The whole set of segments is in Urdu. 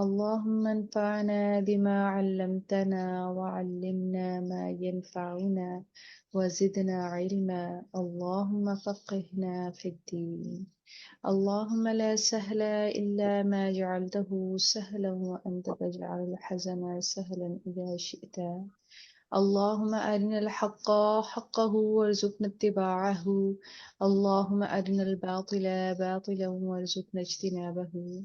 اللهم انفعنا بما علمتنا وعلمنا ما ينفعنا وزدنا علما اللهم فقهنا في الدين اللهم لا سهل إلا ما جعلته سهلا وأنت تجعل الحزن سهلا إذا شئت اللهم أرنا الحق حقه وارزقنا اتباعه اللهم أرنا الباطل باطلا وارزقنا اجتنابه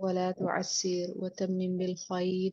ولا تعسر وتمم بالخير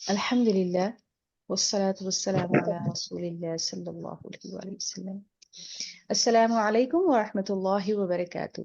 الحمد لله والصلاة والسلام على رسول الله صلى الله عليه وسلم السلام عليكم ورحمة الله وبركاته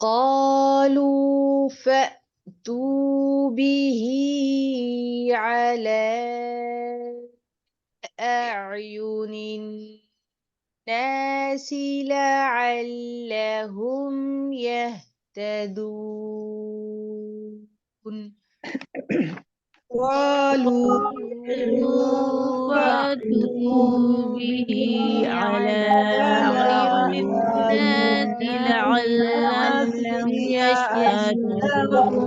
قالوا فأتوا به على أعين الناس لعلهم يهتدون قالوا فأتوا به على أعين الناس لعلهم لعلهم يشهدون।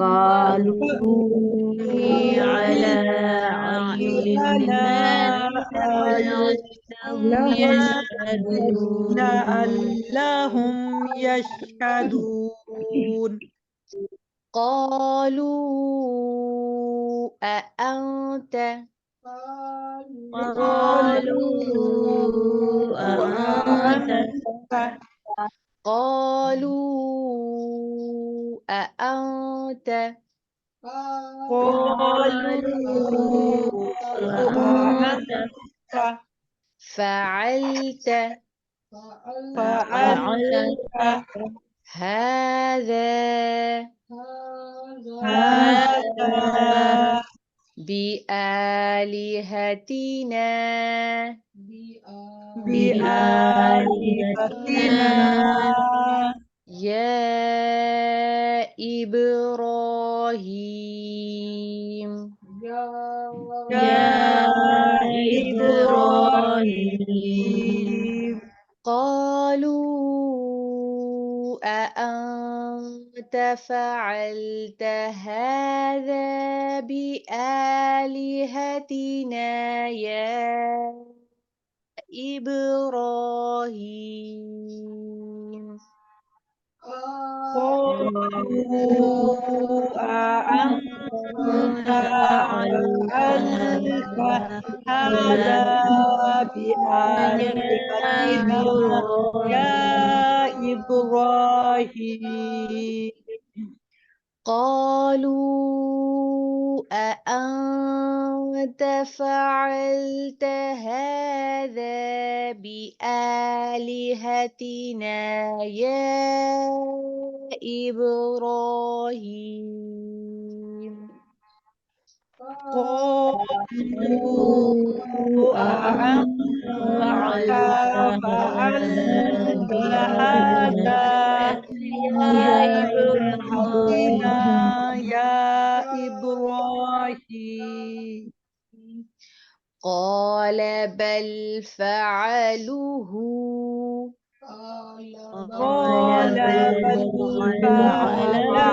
قالوا على أعين على الناس لعلهم يشهدون. لعلهم يشهدون. قالوا أأنت قالوا أأنت قالوا أأنت قالوا أأنت فعلت فعلت هذا هذا بآلهتنا بآلهتنا يا إبراهيم يا إبراهيم قالوا أأنت فعلت هذا بآلهتنا يا إبراهيم قالوا أأنت فعلت هذا بآلهتنا يا إبراهيم قالوا أأنت فعلت هذا بآلهتنا يا إبراهيم قالوا أأنت فعلت هذا بآلهتنا يا إبراهيم قال بل فعلوه قال بل فعله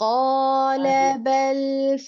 قال بل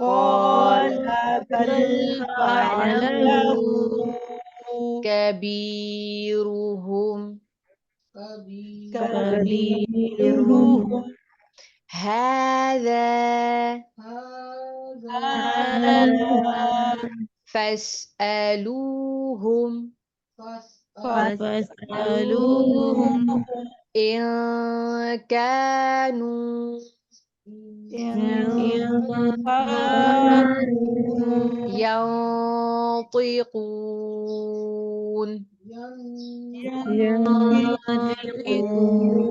قال بل فعله كبيرهم كبيرهم هذا هذا فاسألوهم فاسألوهم إن كانوا إن كانوا ينطقون ينطقون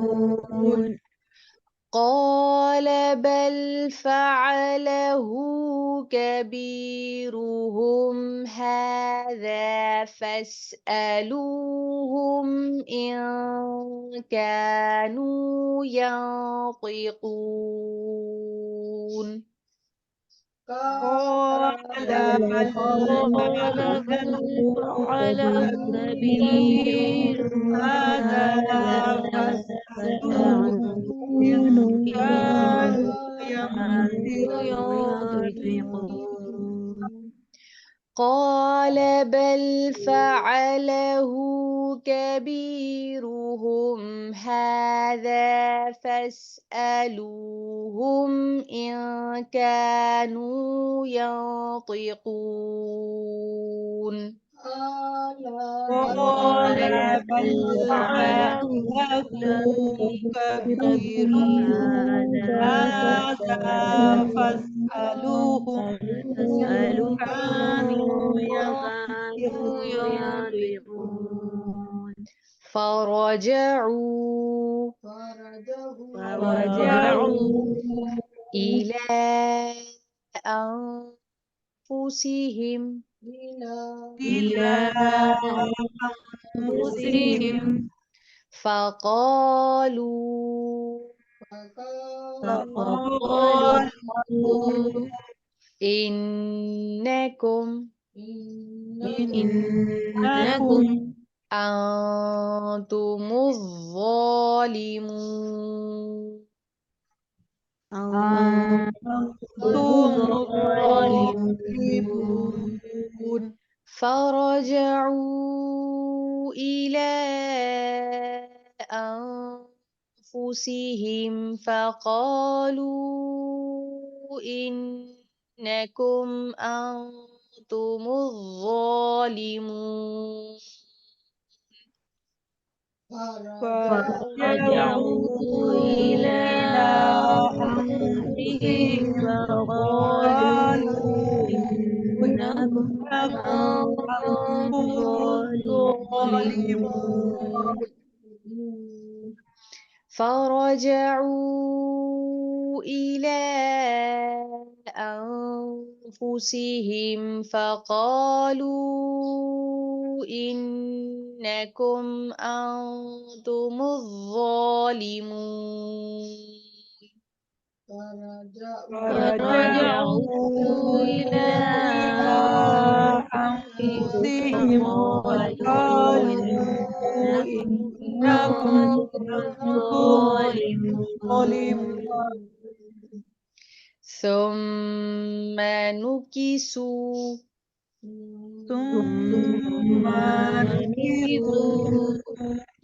ينطقون قال بل فعله كبيرهم هذا فاسألوهم إن كانوا ينطقون قال بل فعله كبيرهم هذا فاسألوهم إن كانوا ينطقون قال بل فعله كبيرهم هذا فاسألوهم إن كانوا ينطقون قال بل فعله كبيرهم هذا فاسألوهم إن كانوا ينطقون فرجعوا إلى أنفسهم إلى أنفسهم فقالوا فقالوا إنكم إنكم أنتم الظالمون أنتم الظالمون فرجعوا إلى أنفسهم فقالوا إنكم أنتم الظالمون فرجعوا إلى أنفسهم فقالوا إنكم أنتم الظالمون فرجعوا إلى أنفسهم فقالوا إنكم أنتم الظالمون فرجعوا إلى أنفسهم فقالوا إنكم ظالمون ثم نكسوا ثم نكثوا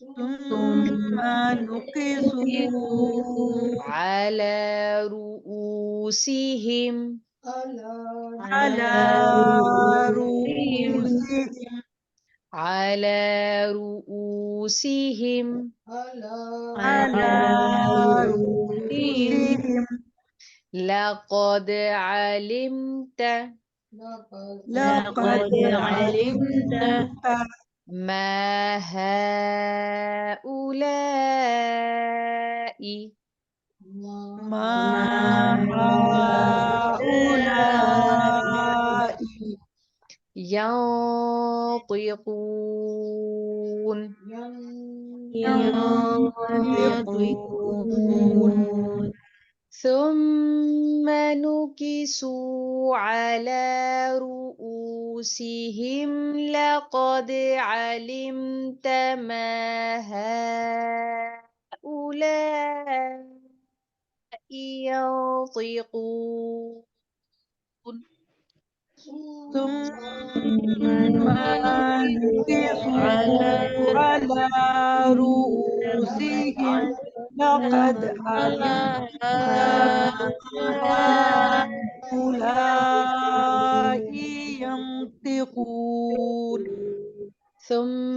ثم نكثوا على رؤوسهم على رؤوسهم على رؤوسهم على رؤوسهم لقد علمت لقد علمت ما هؤلاء ما هؤلاء ينطقون ينطقون ثم نكسوا على رؤوسهم لقد علمت ما هؤلاء ينطقون ثم نكثوا على رؤوسهم لقد علمت ما هؤلاء ينطقون ثم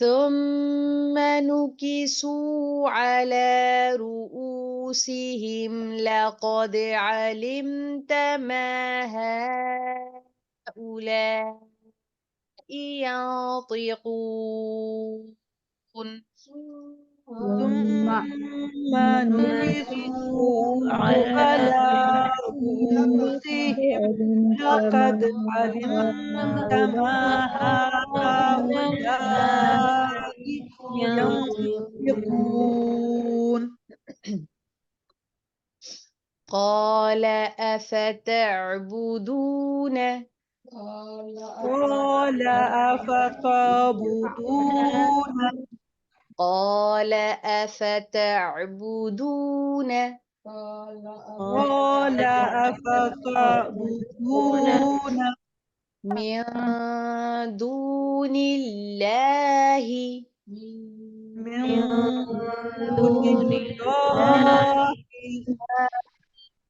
ثم نكسوا على رؤوسهم لقد علمت ما هؤلاء ينطقون ثم نكثوا على رؤوسهم لقد علمت ما هؤلاء ينطقون قال أفتعبدون قال أفتعبدون قال أفتعبدون قال أفتعبدون من دون الله من دون الله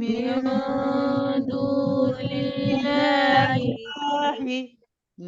من دون الله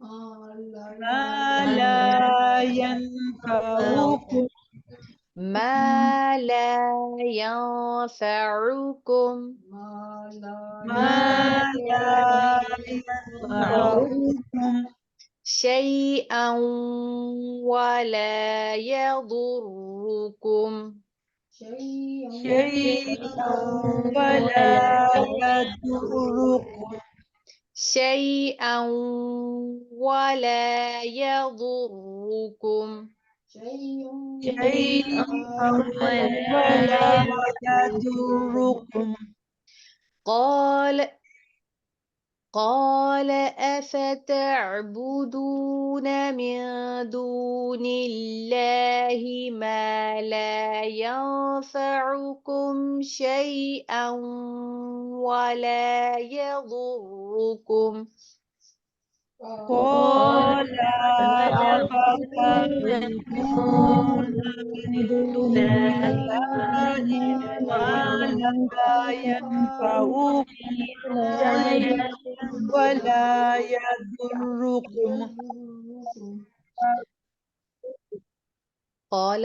ما لا ينفعكم ما لا ينفعكم ما لا ينفعكم شيئا ولا يضركم شيئا ولا يضركم شيئا ولا يضركم شيئا ولا يضركم. قال أفتعبدون من دون الله ما لا ينفعكم شيئا ولا يضركم قال أفتعبدون من دون الله ما لا ينفعكم شيئا ولا يضركم. قال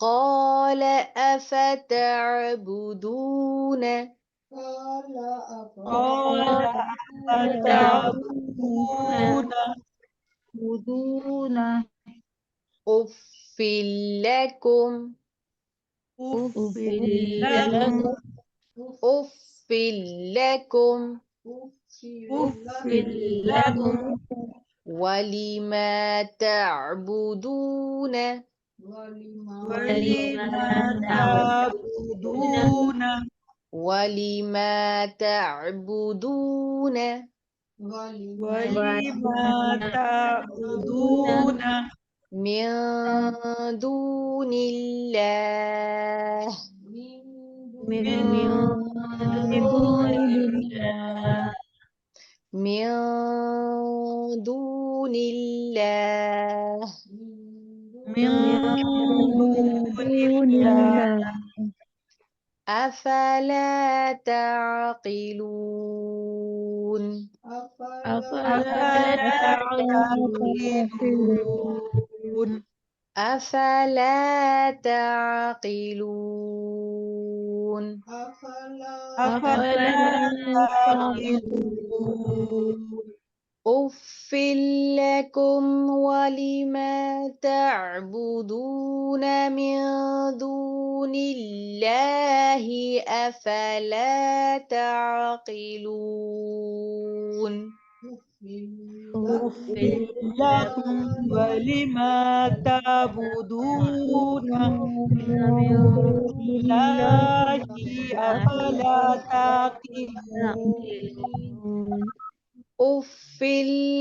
قال أفتعبدون قال أفتعبدون أف لكم أف لكم أف لكم أف لكم ولما تعبدون ولما تعبدون ولما تعبدون ولما تعبدون من دون الله من دون الله من دون الله من دون الله أفلا تعقلون أفلا تعقلون أفلا تعقلون أفلا تعقلون أف لكم ولما تعبدون من دون الله أفلا تعقلون أف لكم ولما تعبدون من دون الله أفلا تعقلون أف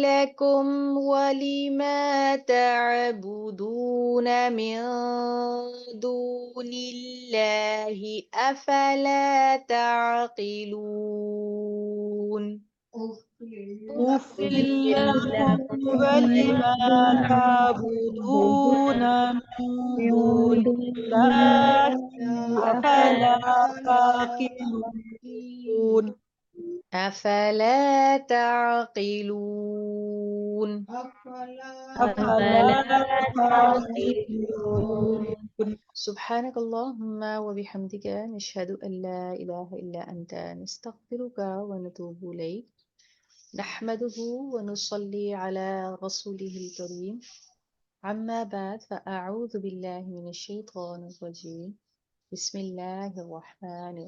لكم ولما تعبدون من دون الله أفلا تعقلون أف لكم ولما تعبدون من دون الله أفلا تعقلون أفلا تعقلون أفلا تعقلون. سبحانك اللهم وبحمدك نشهد أن لا إله إلا أنت نستغفرك ونتوب إليك نحمده ونصلي على رسوله الكريم أما بعد فأعوذ بالله من الشيطان الرجيم بسم الله الرحمن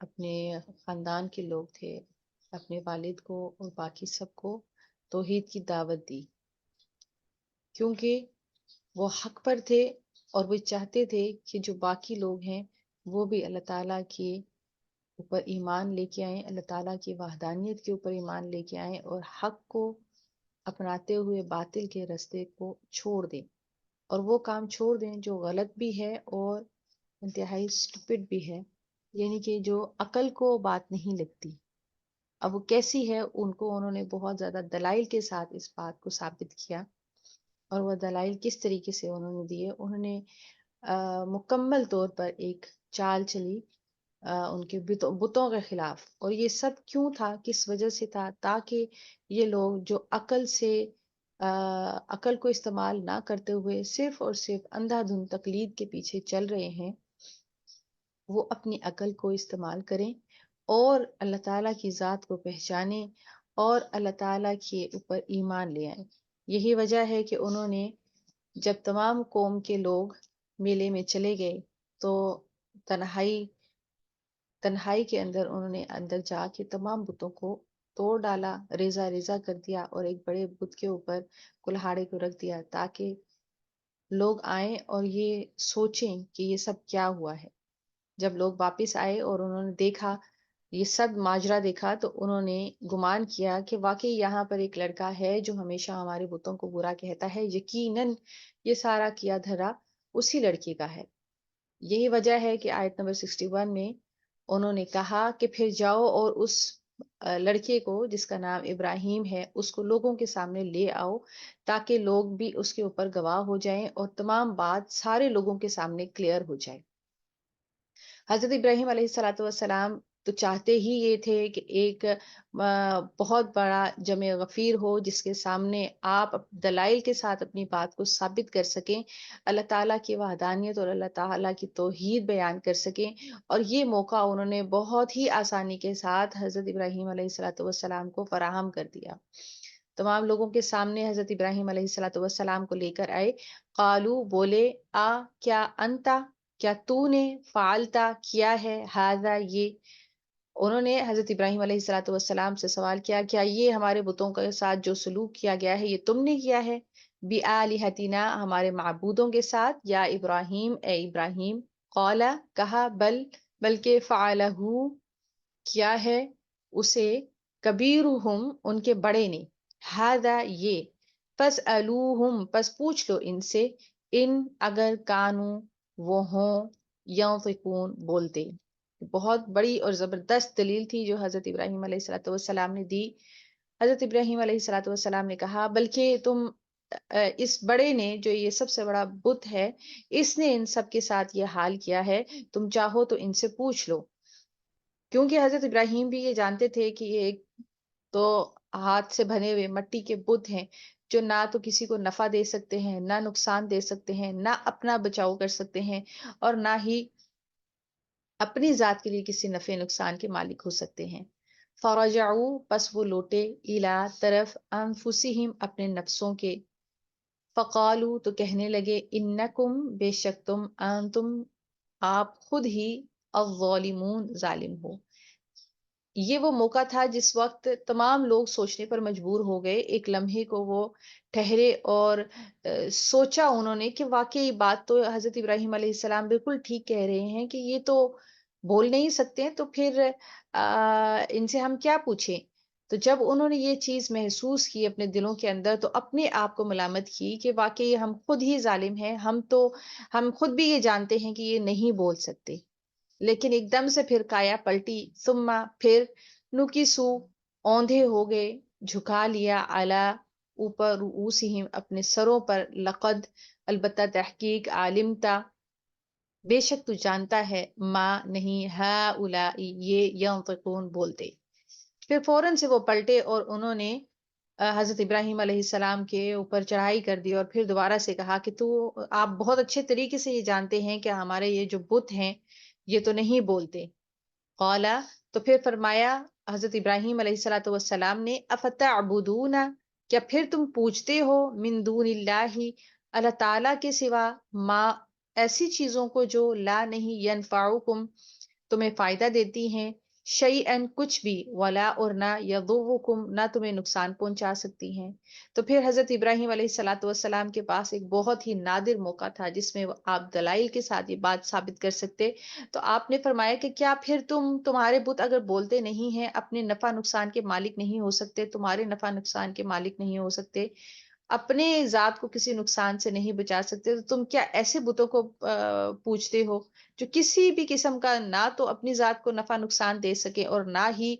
اپنے خاندان کے لوگ تھے، اپنے والد کو اور باقی سب کو توحید کی دعوت دی، کیونکہ وہ حق پر تھے اور وہ چاہتے تھے کہ جو باقی لوگ ہیں وہ بھی اللہ تعالیٰ کے اوپر ایمان لے کے آئیں، اللہ تعالیٰ کی وحدانیت کے اوپر ایمان لے کے آئیں اور حق کو اپناتے ہوئے باطل کے راستے کو چھوڑ دیں، اور وہ کام چھوڑ دیں جو غلط بھی ہے اور انتہائی اسٹوپڈ بھی ہے، یعنی کہ جو عقل کو بات نہیں لگتی۔ اب وہ کیسی ہے، انہوں نے بہت زیادہ دلائل کے ساتھ اس بات کو ثابت کیا، اور وہ دلائل کس طریقے سے انہوں نے دیے، انہوں نے مکمل طور پر ایک چال چلی ان کے بتوں کے خلاف، اور یہ سب کیوں تھا، کس وجہ سے تھا، تاکہ یہ لوگ جو عقل کو استعمال نہ کرتے ہوئے صرف اور صرف اندھا دھند تقلید کے پیچھے چل رہے ہیں، وہ اپنی عقل کو استعمال کریں اور اللہ تعالیٰ کی ذات کو پہچانیں اور اللہ تعالیٰ کے اوپر ایمان لے آئیں۔ یہی وجہ ہے کہ انہوں نے جب تمام قوم کے لوگ میلے میں چلے گئے تو تنہائی کے اندر انہوں نے اندر جا کے تمام بتوں کو توڑ ڈالا، ریزہ ریزہ کر دیا، اور ایک بڑے بت کے اوپر کلہاڑے کو رکھ دیا تاکہ لوگ آئیں اور یہ سوچیں کہ یہ سب کیا ہوا ہے۔ جب لوگ واپس آئے اور انہوں نے دیکھا، یہ سب ماجرا دیکھا، تو انہوں نے گمان کیا کہ واقعی یہاں پر ایک لڑکا ہے جو ہمیشہ ہمارے بتوں کو برا کہتا ہے، یقیناً یہ سارا کیا دھرا اسی لڑکے کا ہے۔ یہی وجہ ہے کہ آیت نمبر 61 میں انہوں نے کہا کہ پھر جاؤ اور اس لڑکے کو جس کا نام ابراہیم ہے اس کو لوگوں کے سامنے لے آؤ، تاکہ لوگ بھی اس کے اوپر گواہ ہو جائیں اور تمام بات سارے لوگوں کے سامنے کلیئر ہو جائے۔ حضرت ابراہیم علیہ الصلاۃ والسلام تو چاہتے ہی یہ تھے کہ ایک بہت بڑا جمع غفیر ہو جس کے سامنے آپ دلائل کے ساتھ اپنی بات کو ثابت کر سکیں، اللہ تعالیٰ کی وحدانیت اور اللہ تعالیٰ کی توحید بیان کر سکیں، اور یہ موقع انہوں نے بہت ہی آسانی کے ساتھ حضرت ابراہیم علیہ الصلاۃ والسلام کو فراہم کر دیا۔ تمام لوگوں کے سامنے حضرت ابراہیم علیہ الصلاۃ والسلام کو لے کر آئے، قالو بولے، کیا انتا، کیا تو نے، فعلتا کیا ہے، ہذا یہ، انہوں نے حضرت ابراہیم علیہ الصلاۃ والسلام سے سوال کیا، کیا یہ ہمارے بتوں کے ساتھ جو سلوک کیا گیا ہے یہ تم نے کیا ہے، بِآلِہَتِنَا ہمارے معبودوں کے ساتھ، یا ابراہیم اے ابراہیم، قال کہا، بلکہ فعلہ کیا ہے اسے، کبیرہم ان کے بڑے نے، ہذا یہ، فاسألوہم پس پوچھ لو ان سے، ان اگر کانوا وہ ہوں، ینطقون بولتے۔ بہت بڑی اور زبردست دلیل تھی جو حضرت ابراہیم علیہ الصلوۃ والسلام نے دی۔ حضرت ابراہیم علیہ الصلوۃ والسلام نے کہا، بلکہ تم اس بڑے نے، جو یہ سب سے بڑا بت ہے، اس نے ان سب کے ساتھ یہ حال کیا ہے، تم چاہو تو ان سے پوچھ لو، کیونکہ حضرت ابراہیم بھی یہ جانتے تھے کہ یہ ایک تو ہاتھ سے بنے ہوئے مٹی کے بت ہیں جو نہ تو کسی کو نفع دے سکتے ہیں، نہ نقصان دے سکتے ہیں، نہ اپنا بچاؤ کر سکتے ہیں، اور نہ ہی اپنی ذات کے لیے کسی نفع نقصان کے مالک ہو سکتے ہیں۔ فرجعوا پس وہ لوٹے، الا طرف، انفسہم اپنے نفسوں کے، فقالو تو کہنے لگے، انکم بے شک تم، انتم آپ خود ہی، الظالمون ظالم ہو۔ یہ وہ موقع تھا جس وقت تمام لوگ سوچنے پر مجبور ہو گئے، ایک لمحے کو وہ ٹھہرے اور سوچا انہوں نے کہ واقعی بات تو حضرت ابراہیم علیہ السلام بالکل ٹھیک کہہ رہے ہیں کہ یہ تو بول نہیں سکتے، تو پھر ان سے ہم کیا پوچھیں۔ تو جب انہوں نے یہ چیز محسوس کی اپنے دلوں کے اندر، تو اپنے آپ کو ملامت کی کہ واقعی ہم خود ہی ظالم ہیں، ہم خود بھی یہ جانتے ہیں کہ یہ نہیں بول سکتے، لیکن ایک دم سے پھر کایا پلٹی، ثم پھر، نکسو اوندھے ہو گئے، جھکا لیا، علی اوپر، رؤوسہم اپنے سروں پر، لقد البتہ تحقیق، علمتا بے شک تو جانتا ہے، ما نہیں، ہؤلاء یہ، ینطقون بولتے۔ پھر فوراً سے وہ پلٹے اور انہوں نے حضرت ابراہیم علیہ السلام کے اوپر چڑھائی کر دی، اور پھر دوبارہ سے کہا کہ آپ بہت اچھے طریقے سے یہ جانتے ہیں کہ ہمارے یہ جو بت ہیں یہ تو نہیں بولتے۔ قالا تو پھر فرمایا حضرت ابراہیم علیہ الصلوۃ والسلام نے، افتعبدون کیا پھر تم پوجتے ہو، من دون اللہ اللہ تعالیٰ کے سوا، ما ایسی چیزوں کو جو لا نہیں، ینفعکم تمہیں فائدہ دیتی ہیں، شیئن کچھ بھی، ولا اور نہ، یضرکم نہ تمہیں نقصان پہنچا سکتی ہیں۔ تو پھر حضرت ابراہیم علیہ الصلوۃ والسلام کے پاس ایک بہت ہی نادر موقع تھا جس میں آپ دلائل کے ساتھ یہ بات ثابت کر سکتے۔ تو آپ نے فرمایا کہ کیا پھر تمہارے بت اگر بولتے نہیں ہیں، اپنے نفع نقصان کے مالک نہیں ہو سکتے، تمہارے نفع نقصان کے مالک نہیں ہو سکتے، اپنے ذات کو کسی نقصان سے نہیں بچا سکتے، تو تم کیا ایسے بتوں کو پوچھتے ہو جو کسی بھی قسم کا نہ تو اپنی ذات کو نفع نقصان دے سکے اور نہ ہی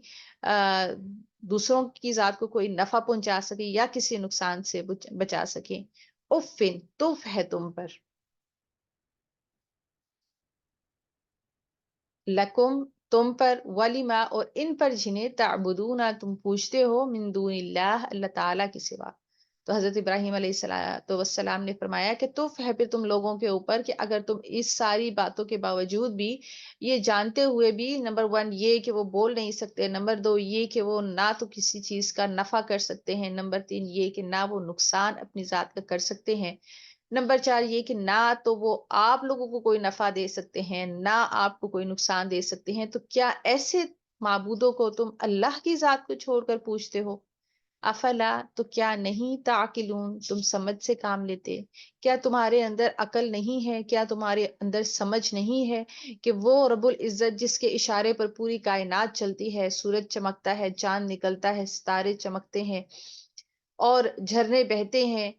دوسروں کی ذات کو کوئی نفع پہنچا سکے یا کسی نقصان سے بچا سکے۔ افن تف ہے تم پر، لکم تم پر، ولیما اور ان پر جنہیں تعبدون تم پوچھتے ہو، من دون اللہ اللہ تعالیٰ کے سوا۔ تو حضرت ابراہیم علیہ السلام نے فرمایا کہ توف ہے پھر تم لوگوں کے اوپر کہ اگر تم اس ساری باتوں کے باوجود بھی، یہ جانتے ہوئے بھی، نمبر 1 یہ کہ وہ بول نہیں سکتے، نمبر 2 یہ کہ وہ نہ تو کسی چیز کا نفع کر سکتے ہیں، نمبر 3 یہ کہ نہ وہ نقصان اپنی ذات کا کر سکتے ہیں، نمبر 4 یہ کہ نہ تو وہ آپ لوگوں کو کوئی نفع دے سکتے ہیں، نہ آپ کو کوئی نقصان دے سکتے ہیں، تو کیا ایسے معبودوں کو تم اللہ کی ذات کو چھوڑ کر پوچھتے ہو؟ افلا تو کیا نہیں تعقلون تم سمجھ سے کام لیتے؟ کیا تمہارے اندر عقل نہیں ہے؟ کیا تمہارے اندر سمجھ نہیں ہے کہ وہ رب العزت جس کے اشارے پر پوری کائنات چلتی ہے، سورج چمکتا ہے، چاند نکلتا ہے، ستارے چمکتے ہیں اور جھرنے بہتے ہیں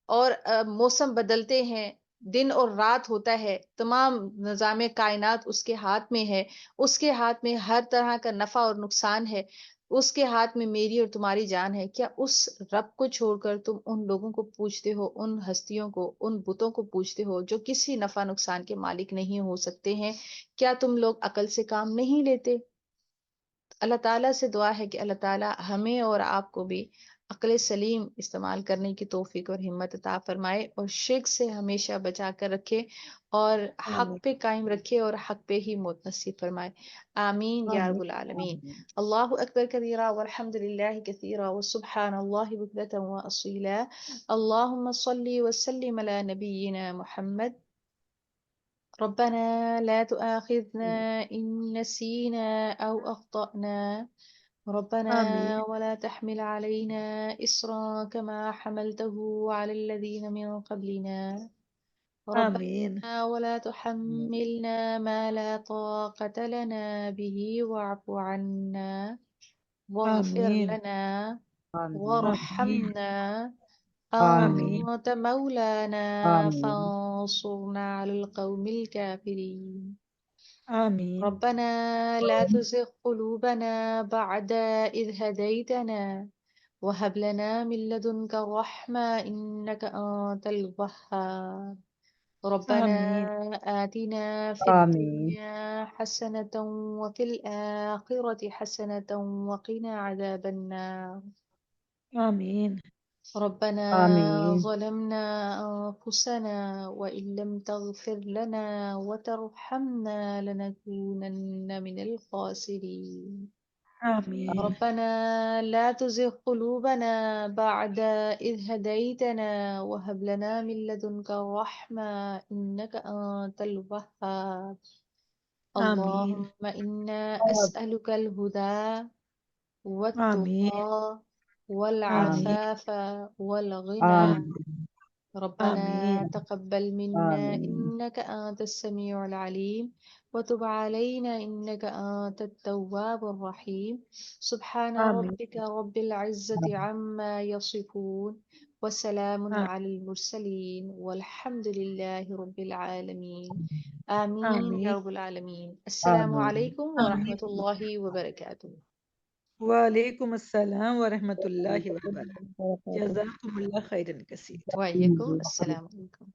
اور موسم بدلتے ہیں، دن اور رات ہوتا ہے، تمام نظام کائنات اس کے ہاتھ میں ہے، اس کے ہاتھ میں ہر طرح کا نفع اور نقصان ہے، اس کے ہاتھ میں میری اور تمہاری جان ہے۔ کیا اس رب کو چھوڑ کر تم ان لوگوں کو پوچھتے ہو، ان ہستیوں کو، ان بتوں کو پوچھتے ہو جو کسی نفع نقصان کے مالک نہیں ہو سکتے ہیں؟ کیا تم لوگ عقل سے کام نہیں لیتے؟ اللہ تعالیٰ سے دعا ہے کہ اللہ تعالیٰ ہمیں اور آپ کو بھی عقل سلیم استعمال کرنے کی توفیق اور ہمت عطا فرمائے اور شرک سے ہمیشہ بچا کر رکھے اور حق آمین پہ قائم رکھے اور حق پہ ہی موت نصیب فرمائے۔ آمین یا رب آمین العالمین۔ اللہ اکبر کبیرہ والحمد للہ کثیرہ وسبحان اللہ بکرۃ واصیلا۔ اللہم صلی وسلم علی نبینا محمد۔ ربنا لا تؤاخذنا إن نسينا أو أخطأنا، ربنا آمین ولا تحمل علينا إصرا كما حملته على الذين من قبلنا، آمین ربنا ولا تحملنا ما لا طاقة لنا به واعف عنا واغفر آمین لنا آمین وارحمنا آمین أنت مولانا فانصرنا على القوم الكافرين، آمین ربنا لا تزغ قلوبنا بعد إذ هديتنا وهب لنا من لدنك رحمة إنك أنت الوهاب، ربنا آمین آتنا في الدنيا حسنة وفي الآخرة حسنة وقنا عذاب النار، آمین ربنا ظلمنا أنفسنا وإن لم تغفر لنا وترحمنا لنكونن من الخاسرين، آمین ربنا لا تزغ قلوبنا بعد إذ هديتنا وهب لنا من لدنك رحمة إنك أنت الوهاب، آمین اللهم إنا أسألك الهدى آمین والتقى آمین والعفاف والغنى، ربنا آمین تقبل منا إنك أنت السميع العليم وتب علينا إنك أنت التواب الرحيم، سبحان آمین ربك رب العزة عما يصفون وسلام على المرسلين والحمد لله رب العالمين، آمين يا آمین رب العالمين۔ السلام عليكم آمین ورحمة الله وبركاته۔ وعلیکم السلام ورحمۃ اللہ وبرکاتہ۔ جزاکم اللہ خیرا کثیر۔ وعلیکم السلام علیکم۔